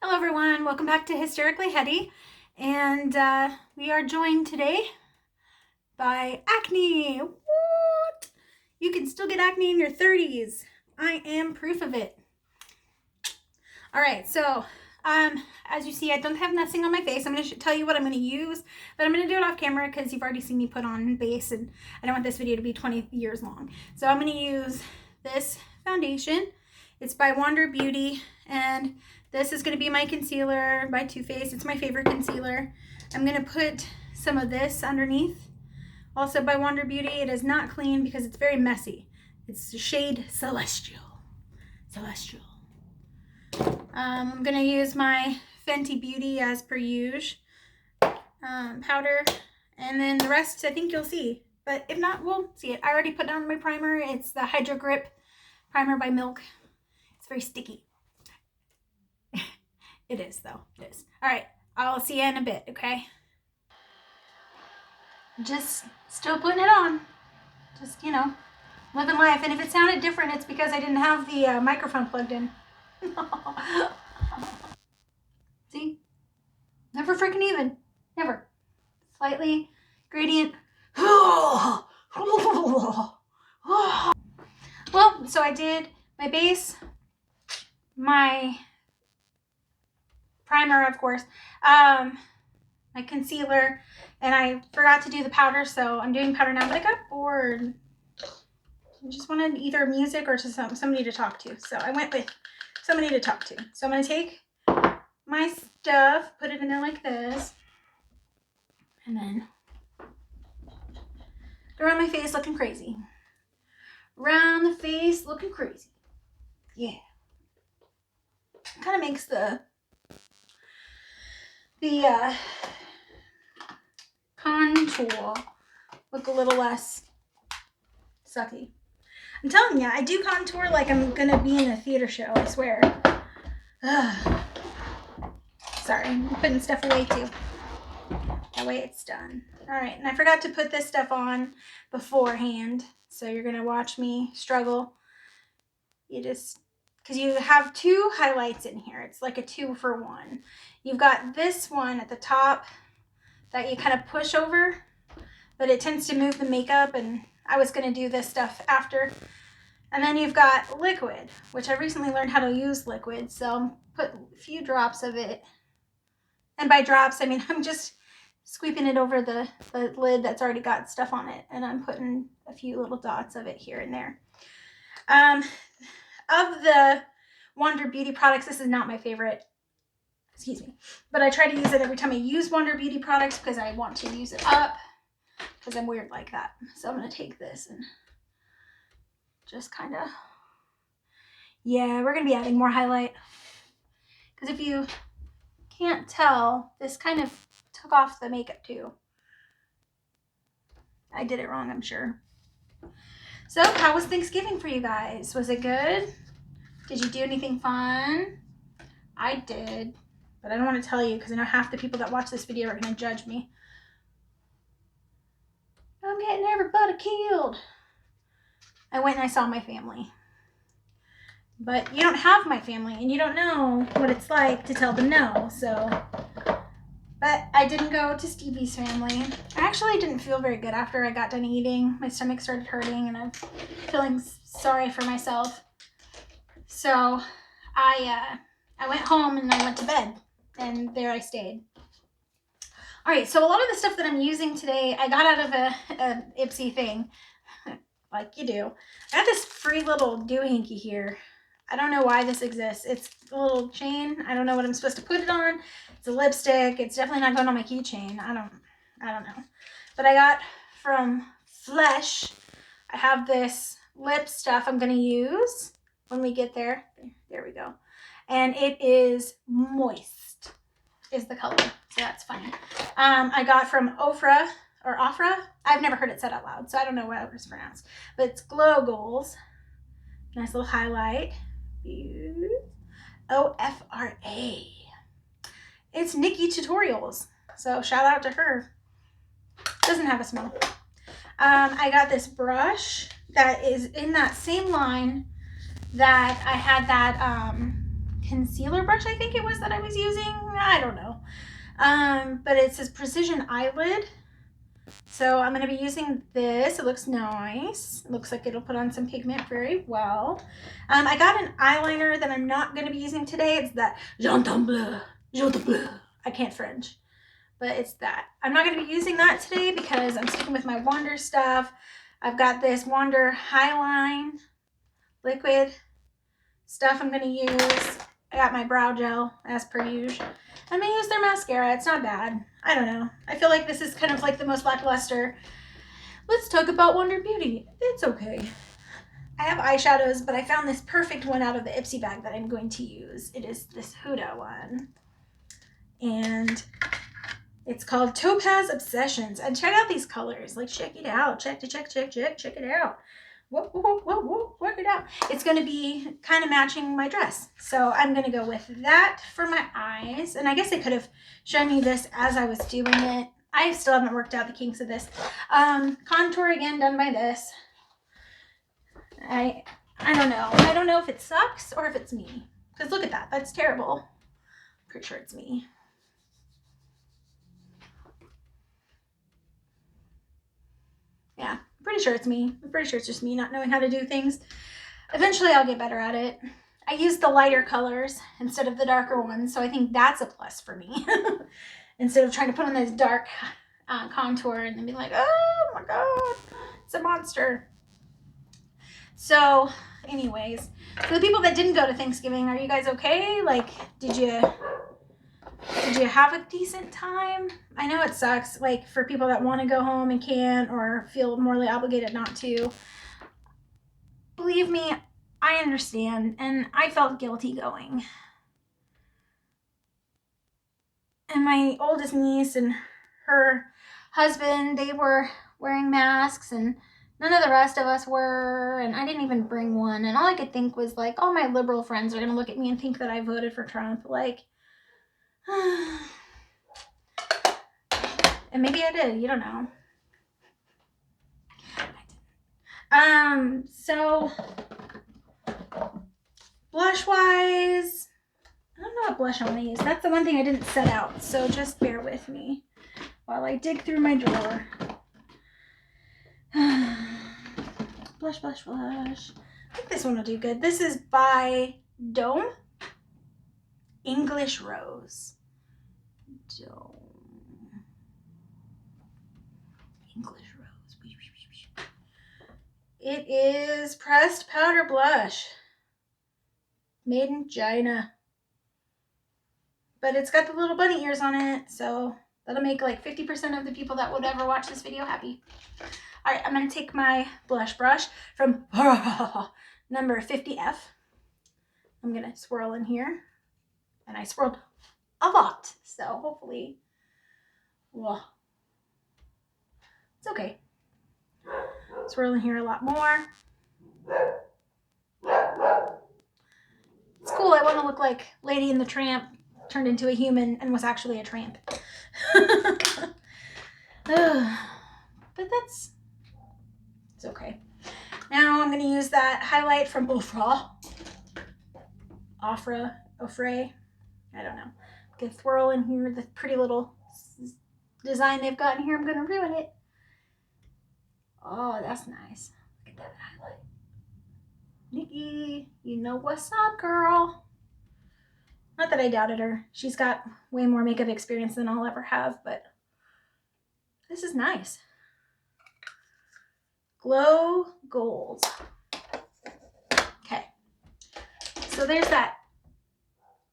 Hello everyone, welcome back to Hysterically Hetty, and we are joined today by acne. What? You can still get acne in your 30s. I am proof of it. Alright, so as you see, I don't have nothing on my face. I'm going to tell you what I'm going to use, but I'm going to do it off camera because you've already seen me put on base and I don't want this video to be 20 years long. So I'm going to use this foundation. It's by Wander Beauty, and this is going to be my concealer by Too Faced. It's my favorite concealer. I'm going to put some of this underneath, also by Wander Beauty. It is not clean because it's very messy. It's the shade Celestial. Celestial. I'm going to use my Fenty Beauty as per usual powder, and then the rest I think you'll see. But if not, we'll see it. I already put down my primer. It's the Hydrogrip primer by Milk. It's very sticky. It is, though. It is. All right. I'll see you in a bit, okay? Just still putting it on. Just, you know, living life. And if it sounded different, it's because I didn't have the microphone plugged in. See? Never freaking even. Never. Slightly gradient. Well, so I did my base, my primer, of course, my concealer, and I forgot to do the powder, so I'm doing powder now, but I got bored. I just wanted either music or just somebody to talk to, so I went with somebody to talk to. So I'm going to take my stuff, put it in there like this, and then go around my face looking crazy. Around the face looking crazy. Yeah. Kind of makes the contour look a little less sucky. I'm telling you, I do contour like I'm gonna be in a theater show, I swear. Ugh. Sorry, I'm putting stuff away too. That way it's done. Alright, and I forgot to put this stuff on beforehand, so you're gonna watch me struggle. You just, because you have two highlights in here. It's like a 2-for-1. You've got this one at the top that you kind of push over, but it tends to move the makeup, and I was going to do this stuff after. And then you've got liquid, which I recently learned how to use liquid, so put a few drops of it. And by drops, I mean I'm just sweeping it over the lid that's already got stuff on it, and I'm putting a few little dots of it here and there. Of the Wander Beauty products, this is not my favorite. Excuse me. But I try to use it every time I use Wander Beauty products because I want to use it up. Because I'm weird like that. So I'm going to take this and just kind of... Yeah, we're going to be adding more highlight. Because if you can't tell, this kind of took off the makeup too. I did it wrong, I'm sure. So, how was Thanksgiving for you guys? Was it good? Did you do anything fun? I did, but I don't want to tell you because I know half the people that watch this video are going to judge me. I'm getting everybody killed. I went and I saw my family. But you don't have my family and you don't know what it's like to tell them no, so... But I didn't go to Stevie's family. I actually didn't feel very good after I got done eating. My stomach started hurting and I'm feeling sorry for myself. So I went home and I went to bed, and there I stayed. All right, so a lot of the stuff that I'm using today, I got out of a Ipsy thing, like you do. I got this free little doohickey here. I don't know why this exists. It's a little chain. I don't know what I'm supposed to put it on. It's a lipstick. It's definitely not going on my keychain. I don't know. But I got from Flesh. I have this lip stuff I'm going to use when we get there. There we go. And it is Moist is the color. So that's fine. I got from OFRA or OFRA. I've never heard it said out loud, so I don't know what it's pronounced. But it's Glow Goals. Nice little highlight. OFRA. It's Nikkitutorials, so shout out to her. Doesn't have a smell. I got this brush that is in that same line that I had that concealer brush, I think it was, that I was using. I don't know. But it says Precision Eyelid. So I'm going to be using this. It looks nice. It looks like it'll put on some pigment very well. I got an eyeliner that I'm not going to be using today. It's that Jean Bleu. I can't French, but it's that. I'm not going to be using that today because I'm sticking with my Wander stuff. I've got this Wander Highline liquid stuff I'm going to use. I got my brow gel as per usual. I'm going to use their mascara. It's not bad. I don't know. I feel like this is kind of like the most lackluster. Let's talk about Wander Beauty. It's okay. I have eyeshadows, but I found this perfect one out of the Ipsy bag that I'm going to use. It is this Huda one. And it's called Topaz Obsessions. And check out these colors. Like, check it out. Check it out. Work it out. It's going to be kind of matching my dress. So I'm going to go with that for my eyes. And I guess I could have shown you this as I was doing it. I still haven't worked out the kinks of this. Contour again done by this. I don't know. I don't know if it sucks or if it's me. Because look at that. That's terrible. Pretty sure it's me. Yeah. Pretty sure it's me. I'm pretty sure it's just me not knowing how to do things. Eventually I'll get better at it. I used the lighter colors instead of the darker ones, so I think that's a plus for me. Instead of trying to put on this dark contour and then be like, oh my god, it's a monster. So anyways, for the people that didn't go to Thanksgiving, are you guys okay? Like, did you have a decent time? I know it sucks, like, for people that want to go home and can't, or feel morally obligated not to. Believe me, I understand, and I felt guilty going. And my oldest niece and her husband, they were wearing masks, and none of the rest of us were, and I didn't even bring one. And all I could think was, like, all my liberal friends are going to look at me and think that I voted for Trump. Like, and maybe I did, you don't know. So blush wise, I don't know what blush I want to use. That's the one thing I didn't set out, so just bear with me while I dig through my drawer. Blush. I think this one will do good. This is by Dome. English Rose. Dome. English Rose. It is pressed powder blush. Made in China. But it's got the little bunny ears on it, so that'll make like 50% of the people that would ever watch this video happy. All right, I'm going to take my blush brush from number 50F. I'm going to swirl in here. And I swirled a lot, so hopefully, well, it's okay. Swirl in here a lot more. It's cool. I want to look like Lady and the Tramp turned into a human and was actually a tramp. But it's okay. Now I'm going to use that highlight from OFRA. OFRA. I don't know. I'm going to swirl in here the pretty little design they've got in here. I'm going to ruin it. Oh, that's nice. Look at that highlight. Nikki, you know what's up, girl. Not that I doubted her. She's got way more makeup experience than I'll ever have, but this is nice. Glow Gold. Okay. So there's that.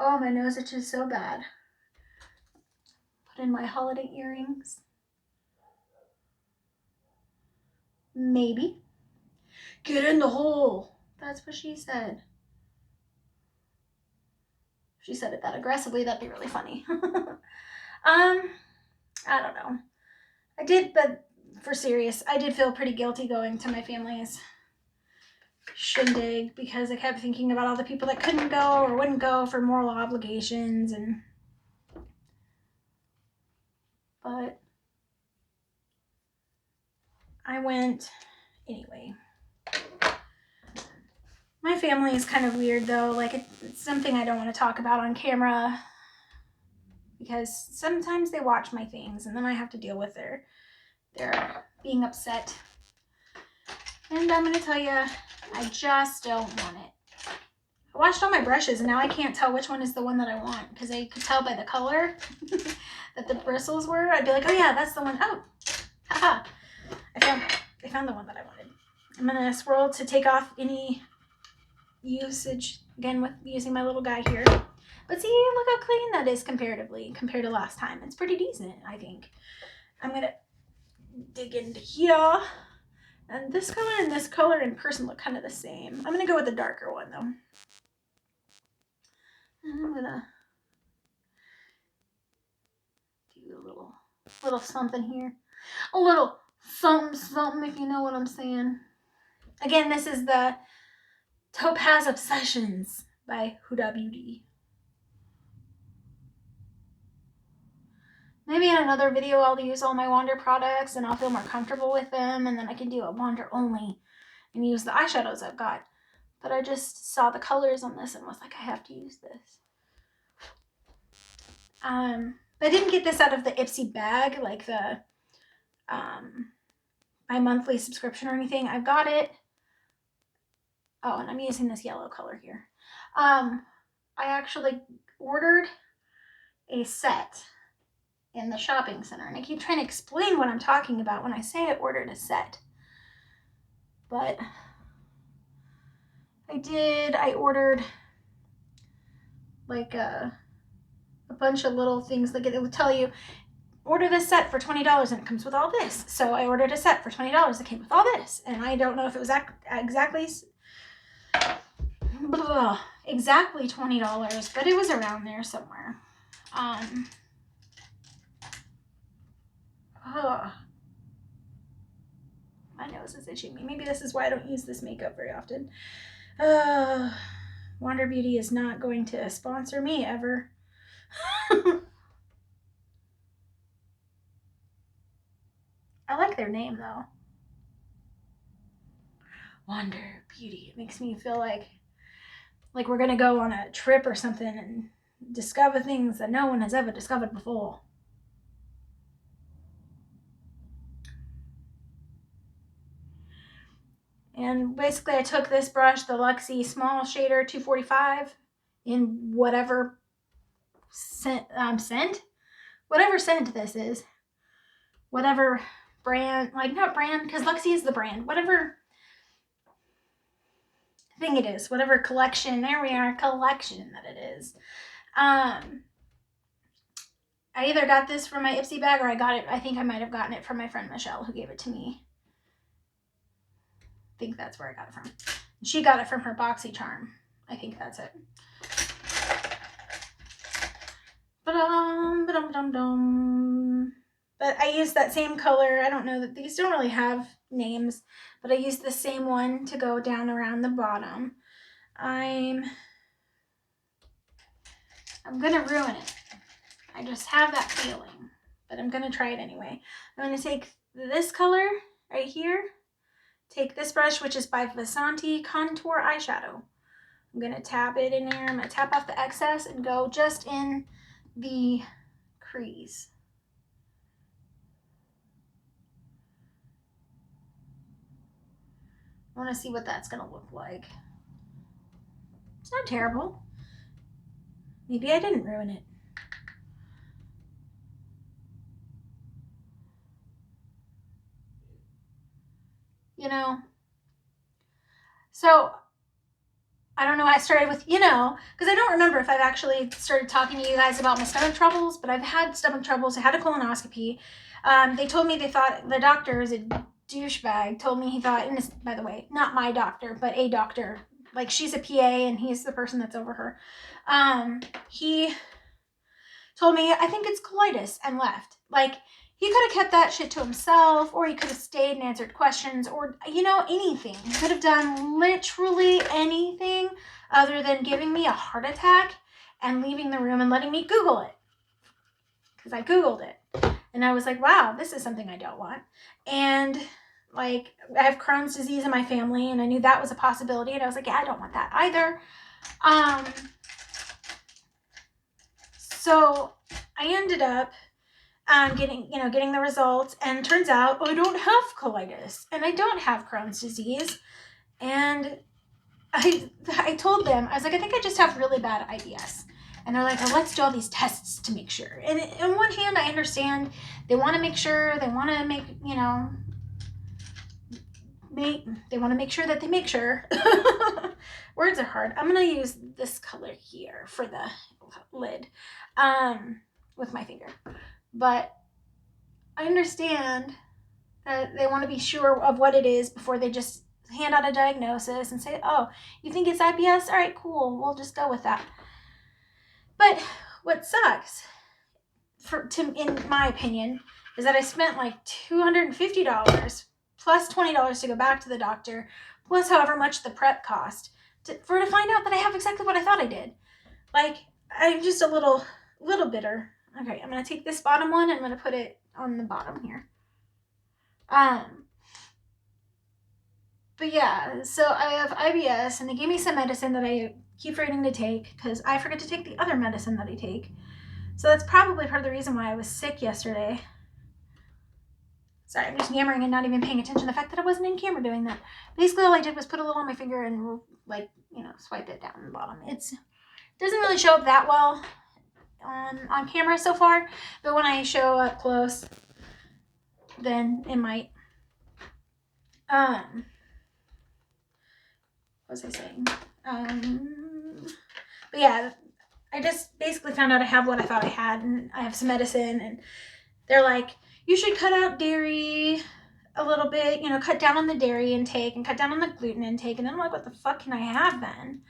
Oh, my nose itches so bad. Put in my holiday earrings. Maybe. Get in the hole. That's what she said. If she said it that aggressively, that'd be really funny. I don't know. I did, but for serious, I did feel pretty guilty going to my family's shindig because I kept thinking about all the people that couldn't go or wouldn't go for moral obligations, but I went anyway. My family is kind of weird though. Like it's something I don't want to talk about on camera because sometimes they watch my things and then I have to deal with their being upset. And I'm going to tell you, I just don't want it. I washed all my brushes and now I can't tell which one is the one that I want because I could tell by the color that the bristles were. I'd be like, oh yeah, that's the one. Oh, haha. I found the one that I wanted. I'm going to swirl to take off any usage, again with using my little guy here. But see, look how clean that is comparatively compared to last time. It's pretty decent, I think. I'm going to dig into here. And this color in person look kind of the same. I'm going to go with the darker one though. And I'm going to do a little something here. A little something if you know what I'm saying. Again, this is the Topaz Obsessions by Huda Beauty. Maybe in another video I'll use all my Wander products and I'll feel more comfortable with them and then I can do a Wander only and use the eyeshadows I've got. But I just saw the colors on this and was like, I have to use this. I didn't get this out of the Ipsy bag, like the my monthly subscription or anything. I've got it. Oh, and I'm using this yellow color here. I actually ordered a set in the shopping center, and I keep trying to explain what I'm talking about when I say I ordered a set, but I ordered like a bunch of little things. Like it would tell you order this set for $20 and it comes with all this. So I ordered a set for $20 that came with all this, and I don't know if it was exactly $20, but it was around there somewhere. My nose is itching me. Maybe this is why I don't use this makeup very often. Wander Beauty is not going to sponsor me ever. I like their name though. Wander Beauty. It makes me feel like we're gonna go on a trip or something and discover things that no one has ever discovered before. And basically I took this brush, the Luxie Small Shader 245, in whatever scent, whatever scent this is. Whatever brand, like not brand, because Luxie is the brand. Whatever thing it is, whatever collection, there we are, collection that it is. I either got this from my Ipsy bag or I think I might have gotten it from my friend Michelle who gave it to me. I think that's where I got it from. She got it from her BoxyCharm. I think that's it. But I used that same color. I don't know that these don't really have names, but I used the same one to go down around the bottom. I'm gonna ruin it. I just have that feeling, but I'm gonna try it anyway. I'm gonna take this color right here, take this brush, which is by Vasanti Contour Eyeshadow. I'm gonna tap it in here. I'm gonna tap off the excess and go just in the crease. I want to see what that's going to look like. It's not terrible. Maybe I didn't ruin it. You know. So, I don't know why I started with, because I don't remember if I've actually started talking to you guys about my stomach troubles, but I've had stomach troubles. I had a colonoscopy. They told me they thought, the doctor is a douchebag, told me he thought, and this, by the way, not my doctor, but a doctor, like she's a PA and he's the person that's over her. He told me, I think it's colitis, and left. Like, he could have kept that shit to himself, or he could have stayed and answered questions, or, anything. He could have done literally anything other than giving me a heart attack and leaving the room and letting me Google it. Because I Googled it. And I was like, wow, this is something I don't want. And Like, I have Crohn's disease in my family, and I knew that was a possibility, and I was like, yeah, I don't want that either. So I ended up getting the results, and turns out I don't have colitis, and I don't have Crohn's disease. And I told them, I was like, I think I just have really bad IBS. And they're like, well, let's do all these tests to make sure. And on one hand, I understand they want to make sure, they want to make, they want to make sure that they make sure. Words are hard. I'm going to use this color here for the lid with my finger. But I understand that they want to be sure of what it is before they just hand out a diagnosis and say, oh, you think it's IBS? All right, cool. We'll just go with that. But what sucks, in my opinion, is that I spent like $250 plus $20 to go back to the doctor, plus however much the prep cost, to find out that I have exactly what I thought I did. Like, I'm just a little bitter. Okay, I'm going to take this bottom one and I'm going to put it on the bottom here. But yeah, so I have IBS, and they gave me some medicine that I keep forgetting to take because I forget to take the other medicine that I take. So that's probably part of the reason why I was sick yesterday. Sorry, I'm just yammering and not even paying attention to the fact that I wasn't in camera doing that. Basically, all I did was put a little on my finger and, like, swipe it down the bottom. It doesn't really show up that well on camera so far, but when I show up close, then it might. What was I saying? But yeah, I just basically found out I have what I thought I had, and I have some medicine, and they're like, you should cut out dairy a little bit, cut down on the dairy intake and cut down on the gluten intake. And then I'm like, what the fuck can I have then? And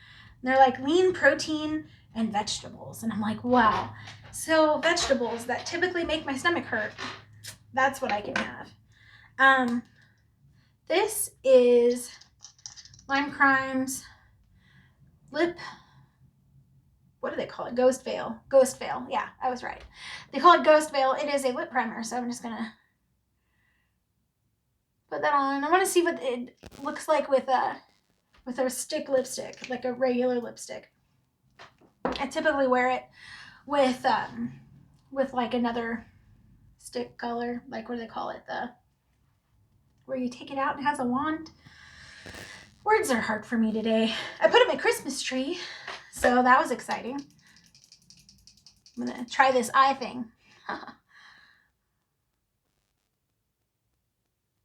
they're like, lean protein and vegetables. And I'm like, wow. So vegetables that typically make my stomach hurt, that's what I can have. This is Lime Crime's lip, what do they call it? Ghost Veil. Ghost Veil. Yeah, I was right. They call it Ghost Veil. It is a lip primer, so I'm just going to put that on. I want to see what it looks like with a stick lipstick, like a regular lipstick. I typically wear it with like another stick color, like what do they call it? Where you take it out and it has a wand. Words are hard for me today. I put up my Christmas tree, so that was exciting. I'm gonna try this eye thing.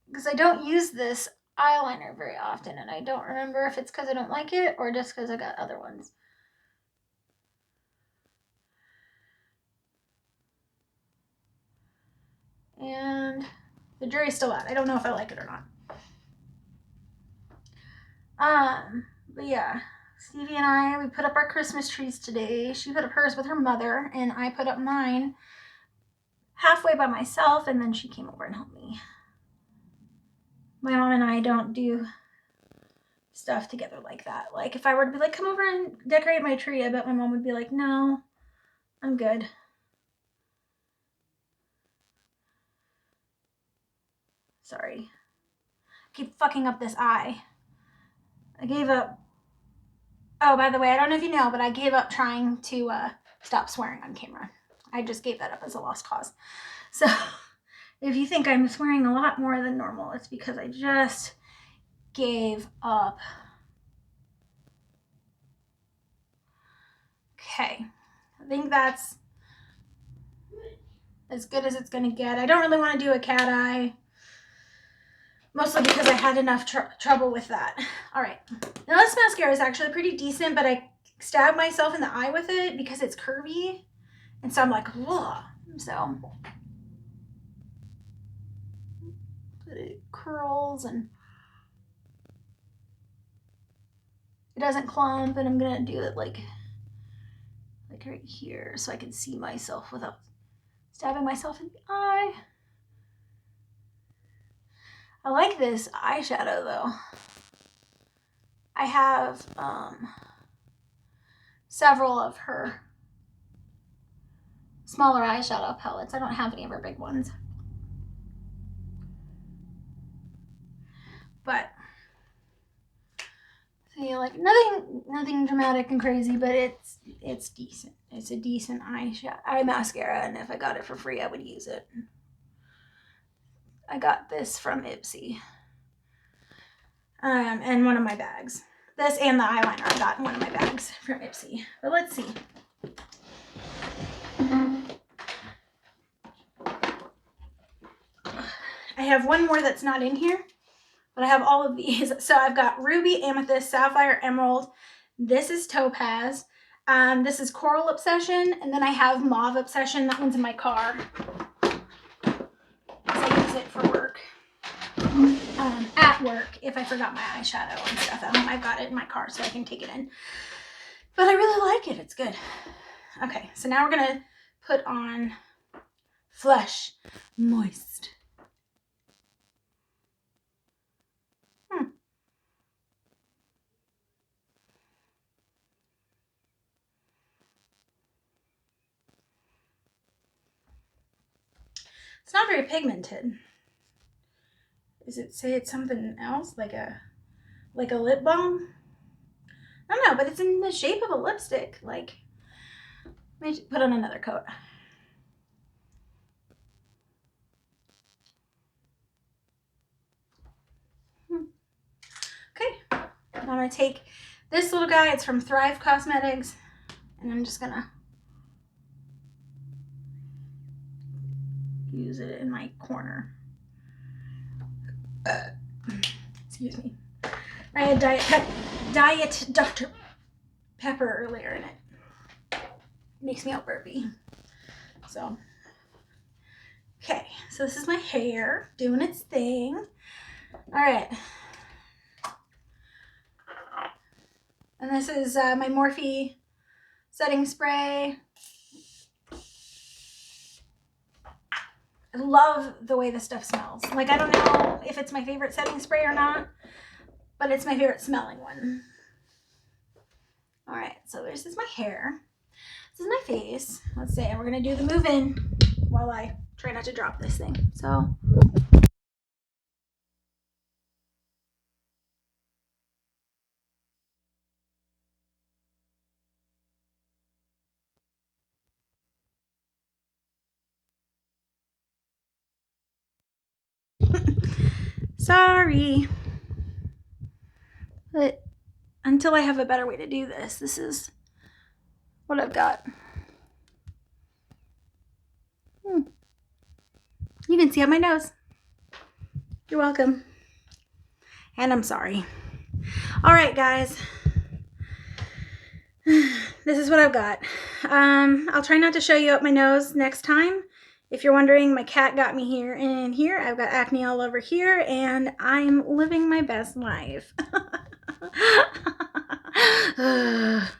Because I don't use this eyeliner very often, and I don't remember if it's because I don't like it or just because I got other ones. And the jury's still out. I don't know if I like it or not. But yeah, Stevie and we put up our Christmas trees today. She put up hers with her mother, and I put up mine halfway by myself, and then she came over and helped me. My mom and I don't do stuff together like that. Like, if I were to be like, come over and decorate my tree, I bet my mom would be like, no, I'm good. Sorry. I keep fucking up this eye. I gave up. Oh, by the way, I don't know if you know, but I gave up trying to stop swearing on camera. I just gave that up as a lost cause. So if you think I'm swearing a lot more than normal, it's because I just gave up. Okay. I think that's as good as it's going to get. I don't really want to do a cat eye. Mostly because I had enough trouble with that. All right. Now this mascara is actually pretty decent, but I stabbed myself in the eye with it because it's curvy. And so I'm like, ugh. So it curls and it doesn't clump, and I'm going to do it like right here so I can see myself without stabbing myself in the eye. I like this eyeshadow though. I have several of her smaller eyeshadow palettes. I don't have any of her big ones. like nothing dramatic and crazy, but it's decent. It's a decent eye mascara, and if I got it for free, I would use it. I got this from Ipsy. And one of my bags. This and the eyeliner I got in one of my bags from Ipsy. But let's see. I have one more that's not in here, but I have all of these. So I've got Ruby, Amethyst, Sapphire, Emerald. This is Topaz. This is Coral Obsession. And then I have Mauve Obsession. That one's in my car. I use it for work. At work, if I forgot my eyeshadow and stuff at home, I've got it in my car so I can take it in. But I really like it. It's good. Okay, so now we're going to put on Flesh Moist. It's not very pigmented. Does it say it's something else, like a lip balm? I don't know, but it's in the shape of a lipstick. Like, let me put on another coat. Okay, I'm gonna take this little guy. It's from Thrive Cosmetics, and I'm just gonna use it in my corner. Excuse me. I had Diet Dr. Pepper earlier in it. Makes me all burpy. So, okay. So this is my hair doing its thing. All right. And this is my Morphe setting spray. I love the way this stuff smells. Like, I don't know if it's my favorite setting spray or not, but it's my favorite smelling one. All right, so this is my hair. This is my face. Let's see, and we're gonna do the move in while I try not to drop this thing. So. Sorry. But until I have a better way to do this, this is what I've got. You can see on my nose. You're welcome. And I'm sorry. All right, guys. This is what I've got. I'll try not to show you up my nose next time. If you're wondering, my cat got me here and here. I've got acne all over here, and I'm living my best life.